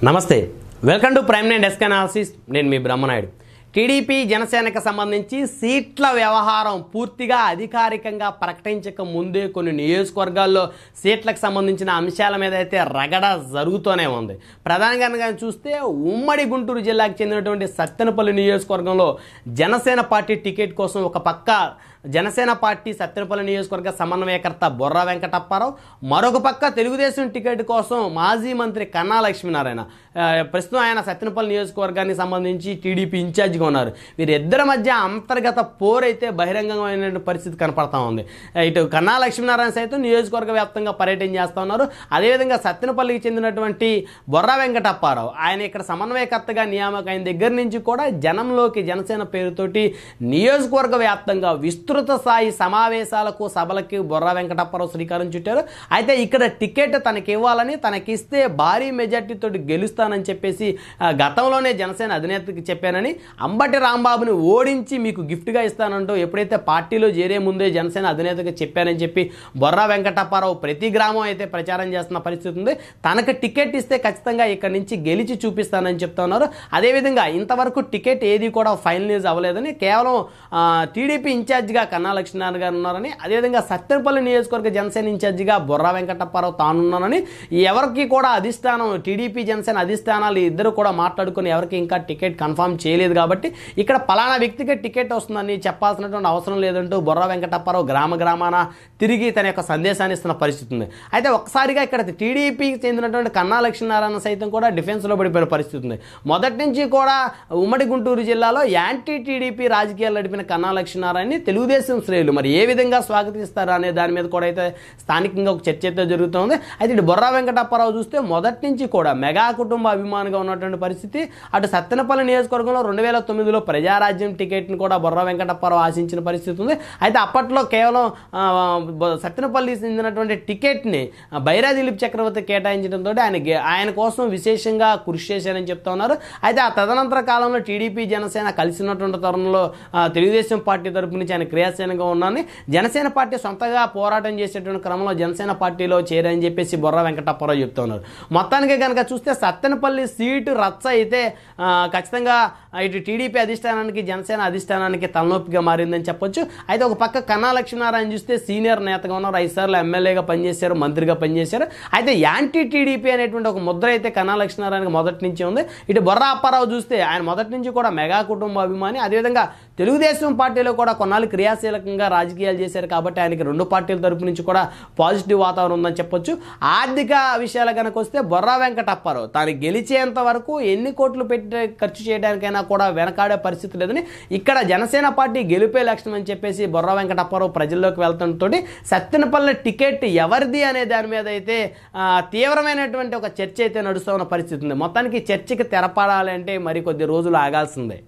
నమస్తే welcome to prime nine desk analysis నేను మీ Brahmanaidu TDP జనసేనకు సంబంధించి సీట్ల వ్యవహారం పూర్తిగా అధికారికంగా ప్రకటించక ముందే కొన్ని నియోజకవర్గాల్లో సీట్లకు సంబంధించిన అంశాల మీద అయితే రగడ జరుగుతూనే ఉంది. ప్రధానంగా చూస్తే ఉమ్మడి గుంటూరు జిల్లాకు చెందినటువంటి సత్తెనపల్లి నియోజకవర్గంలో జనసేన పార్టీ టికెట్ కోసం ఒక పక్క జనసేన పార్టీ సత్తెనపల్లి నియోజకవర్గ సమన్వయకర్త బొర్రా వెంకటప్పారావు, మరొక పక్క తెలుగుదేశం టికెట్ కోసం మాజీ మంత్రి కన్నా లక్ష్మీనారాయణ, ప్రస్తుతం ఆయన సత్తెనపల్లి నియోజకవర్గానికి సంబంధించి టీడీపీ ఇన్ఛార్జిగా ఉన్నారు. వీరిద్దరి మధ్య అంతర్గత పోరైతే బహిరంగమైన పరిస్థితి కనపడతా ఉంది. ఇటు కన్నా లక్ష్మీనారాయణ సైతం నియోజకవర్గ వ్యాప్తంగా పర్యటన చేస్తూ ఉన్నారు. అదేవిధంగా సత్తెనపల్లికి చెందినటువంటి బొర్రా వెంకటప్పారావు ఆయన ఇక్కడ సమన్వయకర్తగా నియామకం దగ్గర నుంచి కూడా జనంలోకి జనసేన పేరుతోటి నియోజకవర్గ వ్యాప్తంగా విస్తృత స్థాయి సమావేశాలకు సభలకి బొర్రా వెంకటప్పారావు శ్రీకారం చుట్టారు. అయితే ఇక్కడ టికెట్ తనకి ఇవ్వాలని, తనకిస్తే భారీ మెజార్టీతో గెలుస్తానని చెప్పేసి గతంలోనే జనసేన అధినేతకి చెప్పానని, అంబటి రాంబాబుని ఓడించి మీకు గిఫ్ట్గా ఇస్తానంటూ ఎప్పుడైతే పార్టీలో చేరే ముందే జనసేన అధినేతకి చెప్పానని చెప్పి బొర్రా వెంకటప్పారావు ప్రతి గ్రామం అయితే ప్రచారం చేస్తున్న పరిస్థితి ఉంది. తనకు టికెట్ ఇస్తే ఖచ్చితంగా ఇక్కడి నుంచి గెలిచి చూపిస్తానని చెప్తా ఉన్నారు. అదేవిధంగా ఇంతవరకు టికెట్ ఏది కూడా ఫైనలైజ్ అవ్వలేదని, కేవలం టీడీపీ ఇన్ఛార్జిగా కన్నా లక్ష్మీనారాయణ గారు ఉన్నారని, అదేవిధంగా సత్తెనపల్లి నియోజకవర్గ జనసేన ఇన్ఛార్జిగా బొర్రా వెంకటప్పారావు తానున్నానని, ఎవరికి కూడా అధిష్టానం టీడీపీ జనసేన అధిష్టానాలు ఇద్దరు కూడా మాట్లాడుకుని ఎవరికి ఇంకా టికెట్ కన్ఫర్మ్ చేయలేదు కాబట్టి ఇక్కడ పలానా వ్యక్తికి టికెట్ వస్తుందని చెప్పాల్సినటువంటి అవసరం లేదంటూ బొర్రా వెంకటప్పారావు గ్రామాన తిరిగి తన యొక్క సందేశాన్ని ఇస్తున్న పరిస్థితి ఉంది. అయితే ఒక్కసారిగా ఇక్కడ టీడీపీకి చెందినటువంటి కన్నా లక్ష్మీనారాయణ సైతం కూడా డిఫెన్స్లో పడిపోయిన పరిస్థితి ఉంది. మొదటి నుంచి కూడా ఉమ్మడి గుంటూరు జిల్లాలో యాంటీ టీడీపీ రాజకీయాలు నడిపిన కన్నా లక్ష్మీనారాయణని తెలుగుదేశం శ్రేణులు మరి ఏ విధంగా స్వాగతిస్తారు అనే దాని మీద కూడా అయితే స్థానికంగా ఒక చర్చ అయితే జరుగుతుంది. అయితే ఇటు బొర్రా వెంకటప్పారావు చూస్తే మొదటి నుంచి కూడా మెగా కుటుంబ అభిమానిగా ఉన్నటువంటి పరిస్థితి. అటు సత్తెనపల్లి నియోజకవర్గంలో 2009లో ప్రజారాజ్యం టికెట్ని కూడా బొర్రా వెంకటప్పారావు ఆశించిన పరిస్థితి ఉంది. అయితే అప్పట్లో కేవలం సత్తెనపల్లి చెందినటువంటి టికెట్ని బైరా దిలీప్ చక్రవర్తి కేటాయించడంతో ఆయన కోసం విశేషంగా కృషి చేశారని చెప్తా ఉన్నారు. అయితే ఆ తదనంతర కాలంలో టీడీపీ జనసేన కలిసినటువంటి తరుణంలో తెలుగుదేశం పార్టీ తరపు నుంచి ఆయన క్రియాశీలంగా ఉన్నారని, జనసేన పార్టీ సొంతగా పోరాటం చేసేటువంటి క్రమంలో జనసేన పార్టీలో చేరని చెప్పేసి బొర్రా వెంకటప్పారావు చెప్తా ఉన్నారు. మొత్తానికి కనుక చూస్తే సత్తెనపల్లి సీటు రచ్చ అయితే ఖచ్చితంగా ఇటు టీడీపీ అధిష్టానానికి జనసేన అధిష్టానానికి తలనొప్పిగా మారిందని చెప్పొచ్చు. అయితే ఒక పక్క కన్నా లక్ష్మీనారాయణ చూస్తే సీనియర్ నేతగా ఉన్నారు, 5 సార్లు ఎమ్మెల్యేగా పనిచేశారు, మంత్రిగా పనిచేశారు. అయితే యాంటీ టీడీపీ అనేటువంటి ఒక ముద్ర అయితే కన్నా లక్ష్మీనారాయణకి మొదటి నుంచి ఉంది. ఇటు బొర్రా అప్పారావు చూస్తే ఆయన మొదటి నుంచి కూడా మెగా కుటుంబ అభిమాని, అదేవిధంగా తెలుగుదేశం పార్టీలో కూడా కొన్నాళ్ళు క్రియాశీలకంగా రాజకీయాలు చేశారు కాబట్టి ఆయనకి రెండు పార్టీల తరపు నుంచి కూడా పాజిటివ్ వాతావరణం ఉందని చెప్పొచ్చు. ఆర్థిక విషయాలు కనుక వస్తే బొర్రా వెంకటప్పారావు తాను గెలిచేంత వరకు ఎన్ని కోట్లు పెట్టి ఖర్చు చేయడానికైనా కూడా వెనకాడే పరిస్థితి లేదని, ఇక్కడ జనసేన పార్టీ గెలిపే లక్ష్యం అని చెప్పేసి బొర్రా వెంకటప్పారావు ప్రజల్లోకి వెళ్తుంతో సత్తెనపల్లి టికెట్ ఎవరిది అనే దాని మీద అయితే తీవ్రమైనటువంటి ఒక చర్చ అయితే నడుస్తున్న పరిస్థితి ఉంది. మొత్తానికి చర్చకి తెరపడాలంటే మరి కొద్ది రోజులు ఆగాల్సిందే.